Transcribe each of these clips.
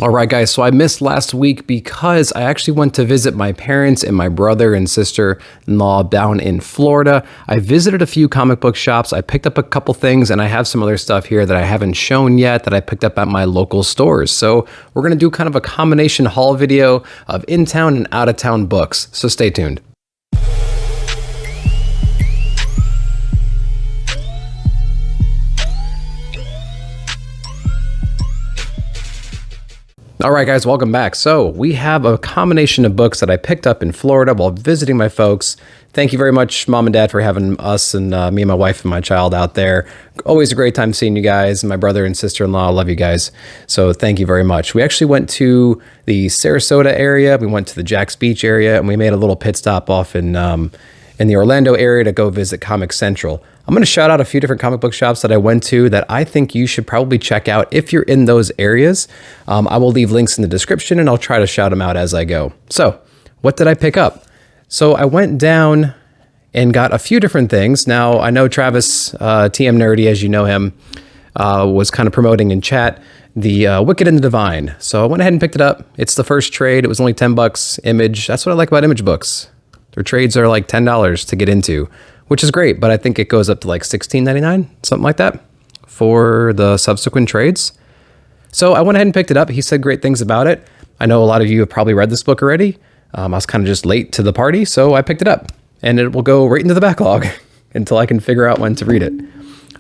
All right, guys, so I missed last week because I actually went to visit my parents and my brother and sister-in-law down in Florida. I visited a few comic book shops. I picked up a couple things, and I have some other stuff here that I haven't shown yet that I picked up at my local stores. So we're going to do kind of a combination haul video of in-town and out-of-town books. So stay tuned. All right, guys, welcome back. So we have a combination of books that I picked up in Florida while visiting my folks. Thank you very much, Mom and Dad, for having us and me and my wife and my child out there. Always a great time seeing you guys. My brother and sister-in-law, love you guys. So thank you very much. We actually went to the Sarasota area. We went to the Jax Beach area, and we made a little pit stop off in the Orlando area to go visit Comic Central. I'm going to shout out a few different comic book shops that I went to that I think you should probably check out if you're in those areas. I will leave links in the description, and I'll try to shout them out as I go. So what did I pick up? So I went down and got a few different things. Now, I know Travis, TM Nerdy, as you know him, was kind of promoting in chat the Wicked and the Divine. So I went ahead and picked it up. It's the first trade. It was only $10 Image. That's what I like about Image books. Their trades are like $10 to get into, which is great, but I think it goes up to like $16.99, something like that, for the subsequent trades. So I went ahead and picked it up. He said great things about it. I know a lot of you have probably read this book already. I was kind of just late to the party, so I picked it up, and it will go right into the backlog until I can figure out when to read it.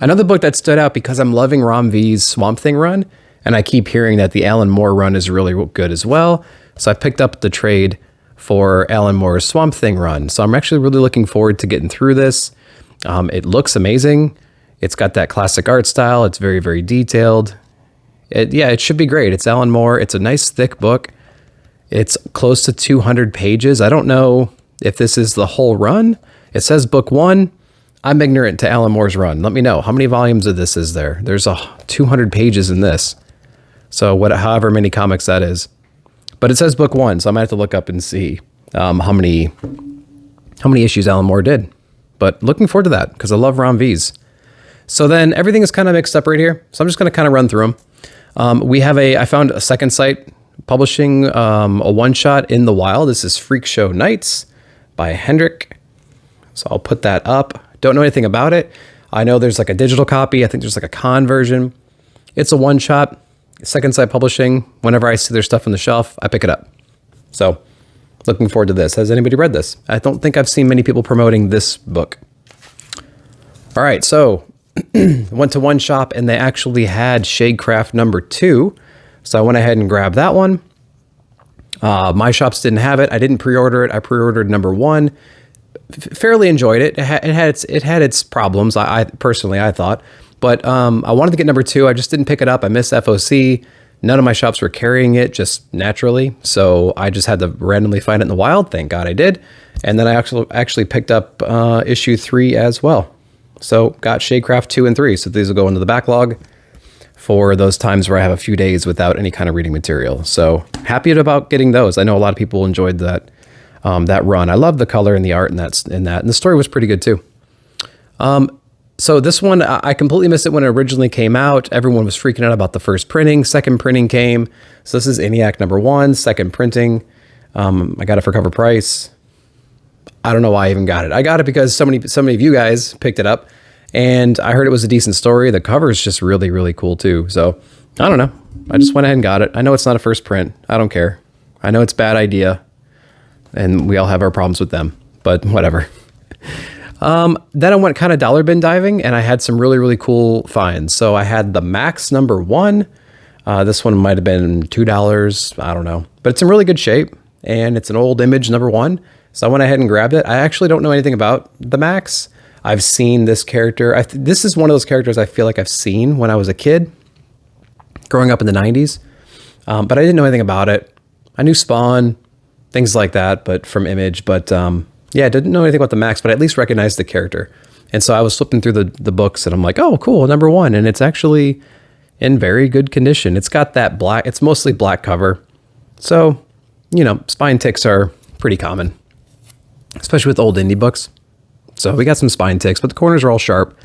Another book that stood out because I'm loving Rom V's Swamp Thing run, and I keep hearing that the Alan Moore run is really good as well. So I picked up the trade for Alan Moore's Swamp Thing run. So I'm actually really looking forward to getting through this. It looks amazing. It's got that classic art style. It's very, very detailed. It should be great. It's Alan Moore. It's a nice thick book. It's close to 200 pages. I don't know if this is the whole run. It says book one. I'm ignorant to Alan Moore's run. Let me know. How many volumes of this is there? There's 200 pages in this. So however many comics that is. But it says book one, so I might have to look up and see how many issues Alan Moore did. But looking forward to that because I love Rom V's. So then everything is kind of mixed up right here. So I'm just going to kind of run through them. I found a second site publishing a one-shot in the wild. This is Freak Show Nights by Hendrik. So I'll put that up. Don't know anything about it. I know there's like a digital copy. I think there's like a con version. It's a one-shot. Second Sight Publishing. Whenever I see their stuff on the shelf, I pick it up. So looking forward to this. Has anybody read this? I don't think I've seen many people promoting this book. All right, so went to one shop and they actually had Shadecraft number 2. So I went ahead and grabbed that one. My shops didn't have it. I didn't pre-order it. I pre-ordered number 1. Fairly enjoyed it. It had its problems. I personally thought. But I wanted to get number 2. I just didn't pick it up. I missed FOC. None of my shops were carrying it just naturally. So I just had to randomly find it in the wild. Thank God I did. And then I actually picked up issue 3 as well. So got Shadecraft 2 and 3. So these will go into the backlog for those times where I have a few days without any kind of reading material. So happy about getting those. I know a lot of people enjoyed that run. I love the color and the art in that. And the story was pretty good too. So this one, I completely missed it when it originally came out. Everyone was freaking out about the first printing. Second printing came. So this is ENIAC number 1, second printing. I got it for cover price. I don't know why I even got it. I got it because so many of you guys picked it up, and I heard it was a decent story. The cover is just really, really cool too. So I don't know. I just went ahead and got it. I know it's not a first print. I don't care. I know it's a bad idea, and we all have our problems with them, but whatever. Then I went kind of dollar bin diving, and I had some really, really cool finds. So I had the Max number 1. This one might have been $2. I don't know, but it's in really good shape, and it's an old Image number 1. So I went ahead and grabbed it. I actually don't know anything about the Max. I've seen this character. This is one of those characters I feel like I've seen when I was a kid, growing up in the 90s. But I didn't know anything about it. I knew Spawn, things like that, but from Image. But yeah, I didn't know anything about the Max, but I at least recognized the character. And so I was flipping through the books, and I'm like, oh, cool, number 1. And it's actually in very good condition. It's got that black, it's mostly black cover. So, you know, spine ticks are pretty common, especially with old indie books. So we got some spine ticks, but the corners are all sharp.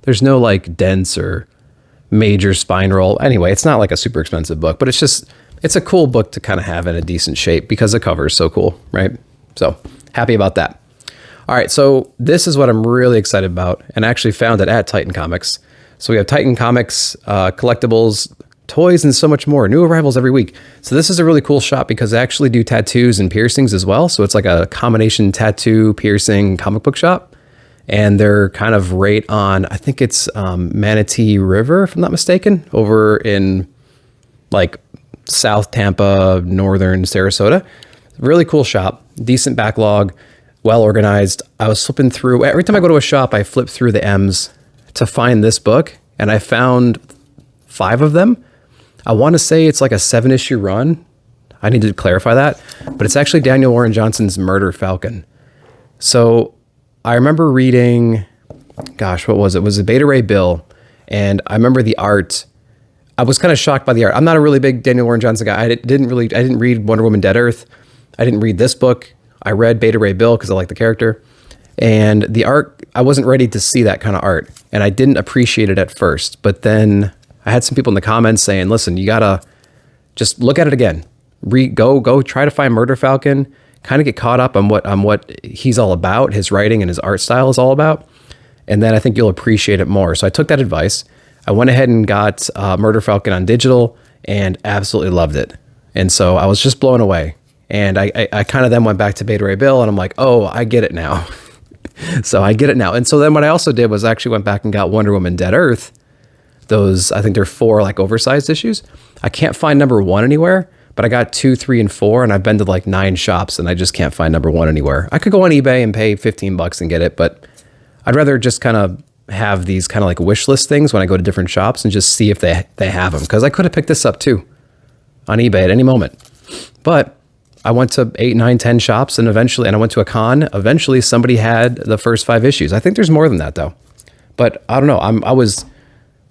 There's no like dents or major spine roll. Anyway, it's not like a super expensive book, but it's just it's a cool book to kind of have in a decent shape because the cover is so cool, right? So happy about that. All right, so this is what I'm really excited about, and I actually found it at Titan Comics. So we have Titan Comics, collectibles, toys, and so much more. New arrivals every week. So this is a really cool shop because they actually do tattoos and piercings as well. So it's like a combination tattoo, piercing, comic book shop. And they're kind of right on, I think it's Manatee River, if I'm not mistaken, over in like South Tampa, northern Sarasota. Really cool shop, decent backlog, well organized. I was flipping through, every time I go to a shop, I flip through the M's to find this book, and I found 5 of them. I want to say it's like a 7-issue run. I need to clarify that, but it's actually Daniel Warren Johnson's Murder Falcon. So I remember reading, gosh, what was it? It was a Beta Ray Bill, and I remember the art. I was kind of shocked by the art. I'm not a really big Daniel Warren Johnson guy. I didn't read Wonder Woman Dead Earth. I didn't read this book. I read Beta Ray Bill because I like the character. And the art, I wasn't ready to see that kind of art, and I didn't appreciate it at first. But then I had some people in the comments saying, listen, you gotta just look at it again. Go try to find Murder Falcon, kind of get caught up on what he's all about, his writing and his art style is all about. And then I think you'll appreciate it more. So I took that advice. I went ahead and got Murder Falcon on digital and absolutely loved it. And so I was just blown away. And I kind of then went back to Beta Ray Bill, and I'm like, oh, I get it now. So I get it now. And so then what I also did was I actually went back and got Wonder Woman Dead Earth. Those, I think they're 4 like oversized issues. I can't find number 1 anywhere, but I got 2, 3, and 4, and I've been to like 9 shops, and I just can't find number 1 anywhere. I could go on eBay and pay $15 and get it, but I'd rather just kind of have these kind of like wish list things when I go to different shops and just see if they have them. Because I could have picked this up too on eBay at any moment. But I went to 8, 9, 10 shops, and I went to a con. Eventually, somebody had the first 5 issues. I think there's more than that though. But I don't know. I was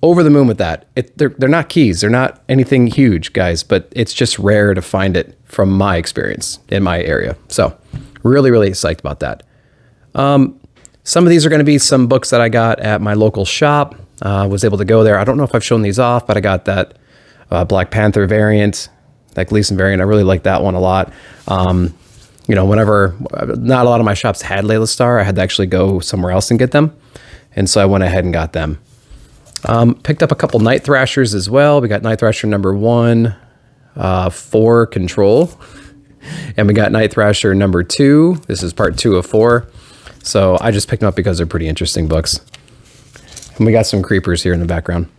over the moon with that. They're not keys. They're not anything huge, guys, but it's just rare to find it from my experience in my area. So really, really psyched about that. Some of these are going to be some books that I got at my local shop. Was able to go there. I don't know if I've shown these off, but I got that Black Panther variant, that Gleason variant. I really like that one a lot. Whenever not a lot of my shops had Layla Starr, I had to actually go somewhere else and get them. And so I went ahead and got them. Picked up a couple Night Thrashers as well. We got Night Thrasher number 1 for Control. And we got Night Thrasher number 2. This is part 2 of 4. So I just picked them up because they're pretty interesting books. And we got some creepers here in the background.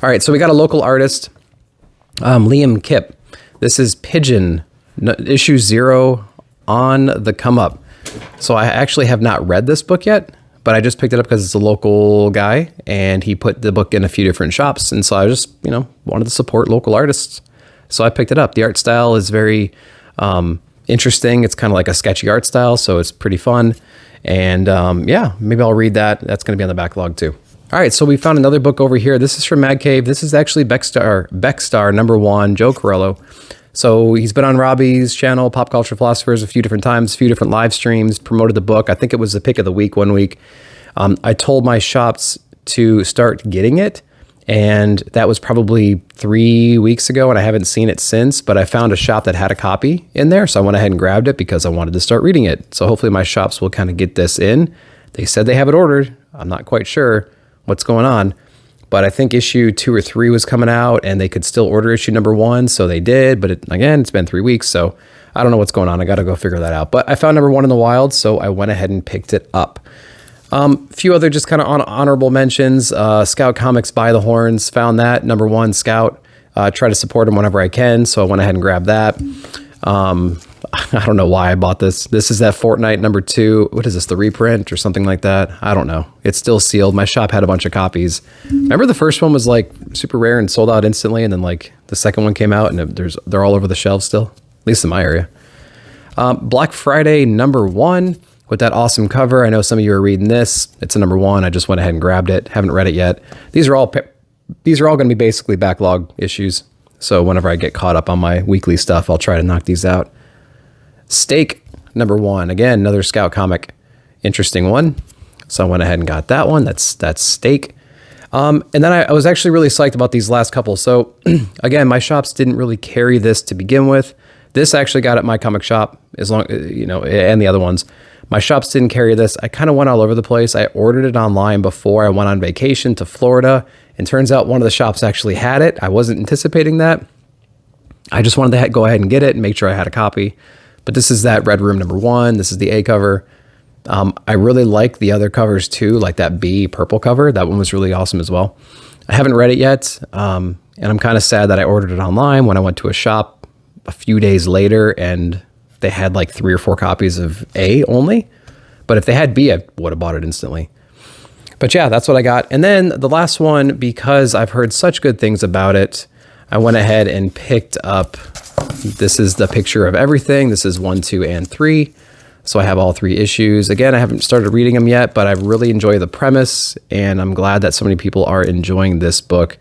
All right, so we got a local artist, Liam Kipp. This is Pigeon, issue 0 on the come up. So I actually have not read this book yet, but I just picked it up because it's a local guy and he put the book in a few different shops. And so I just, wanted to support local artists. So I picked it up. The art style is very interesting. It's kind of like a sketchy art style, so it's pretty fun. And maybe I'll read that. That's going to be on the backlog too. All right, so we found another book over here. This is from Mad Cave. This is actually Beckstar number 1, Joe Corello. So he's been on Robbie's channel, Pop Culture Philosophers, a few different times, a few different live streams, promoted the book. I think it was the pick of the week one week. I told my shops to start getting it, and that was probably 3 weeks ago, and I haven't seen it since, but I found a shop that had a copy in there, so I went ahead and grabbed it because I wanted to start reading it. So hopefully my shops will kind of get this in. They said they have it ordered. I'm not quite sure what's going on, but I think issue 2 or 3 was coming out and they could still order issue number 1. So they did, but it's been 3 weeks. So I don't know what's going on. I got to go figure that out, but I found number 1 in the wild. So I went ahead and picked it up. Few other just kind of honorable mentions, Scout Comics By the Horns, found that number 1 Scout, try to support him whenever I can. So I went ahead and grabbed that. I don't know why I bought this. This is that Fortnite number 2. What is this? The reprint or something like that? I don't know. It's still sealed. My shop had a bunch of copies. Remember the first one was like super rare and sold out instantly. And then like the second one came out and they're all over the shelves still, at least in my area. Black Friday number 1 with that awesome cover. I know some of you are reading this. It's a number 1. I just went ahead and grabbed it. Haven't read it yet. These are all going to be basically backlog issues. So whenever I get caught up on my weekly stuff, I'll try to knock these out. Steak number 1, again, another Scout comic, interesting one. So I went ahead and got that one. That's Steak. And then I was actually really psyched about these last couple. So again, my shops didn't really carry this to begin with. This I actually got at my comic shop, as long, and the other ones. My shops didn't carry this. I kind of went all over the place. I ordered it online before I went on vacation to Florida, and turns out one of the shops actually had it. I wasn't anticipating that. I just wanted to go ahead and get it and make sure I had a copy. But this is that Red Room #1. This is the A cover. I really like the other covers too, like that B purple cover. That one was really awesome as well. I haven't read it yet, and I'm kind of sad that I ordered it online when I went to a shop a few days later and they had like 3 or 4 copies of A only. But if they had B, I would have bought it instantly. But yeah, that's what I got. And then the last one, because I've heard such good things about it, I went ahead and picked up, this is the Picture of Everything. This is 1, 2, and 3. So I have all 3 issues. Again, I haven't started reading them yet, but I really enjoy the premise, and I'm glad that so many people are enjoying this book.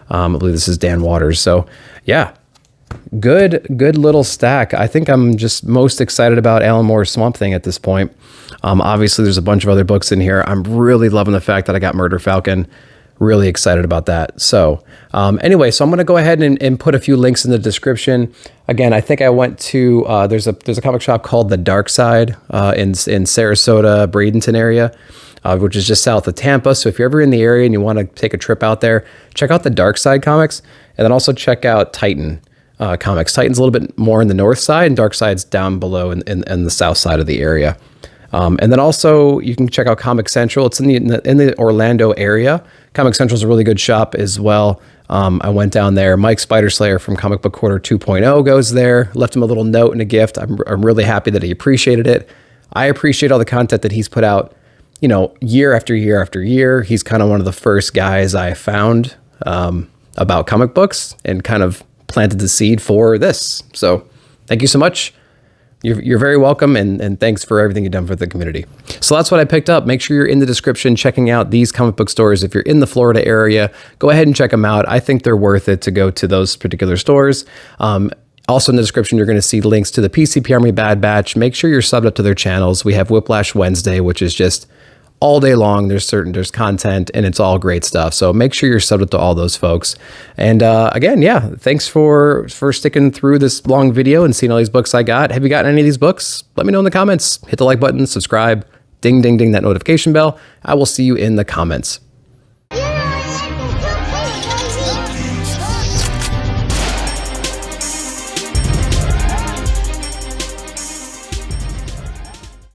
I believe this is Dan Waters. So yeah, good little stack. I think I'm just most excited about Alan Moore's Swamp Thing at this point. Obviously, there's a bunch of other books in here. I'm really loving the fact that I got Murder Falcon. Really excited about that. So anyway, so I'm going to go ahead and put a few links in the description. Again, I think I went to, there's a comic shop called The Dark Side in Sarasota, Bradenton area, which is just south of Tampa. So if you're ever in the area and you want to take a trip out there, check out The Dark Side Comics, and then also check out Titan Comics. Titan's a little bit more in the north side, and Dark Side's down below in the south side of the area. And then also you can check out Comic Central. It's in the Orlando area. Comic Central is a really good shop as well. I went down there. Mike Spiderslayer from Comic Book Quarter 2.0 goes there. Left him a little note and a gift. I'm really happy that he appreciated it. I appreciate all the content that he's put out, year after year after year. He's kind of one of the first guys I found about comic books and kind of planted the seed for this. So thank you so much. You're very welcome, and thanks for everything you've done for the community. So that's what I picked up. Make sure you're in the description checking out these comic book stores. If you're in the Florida area, go ahead and check them out. I think they're worth it to go to those particular stores. Also in the description, you're going to see links to the PCP Army Bad Batch. Make sure you're subbed up to their channels. We have Whiplash Wednesday, which is just all day long. There's content, and it's all great stuff. So make sure you're subbed up to all those folks. And again, yeah, thanks for sticking through this long video and seeing all these books I got. Have you gotten any of these books? Let me know in the comments. Hit the like button, subscribe, ding, ding, ding that notification bell. I will see you in the comments.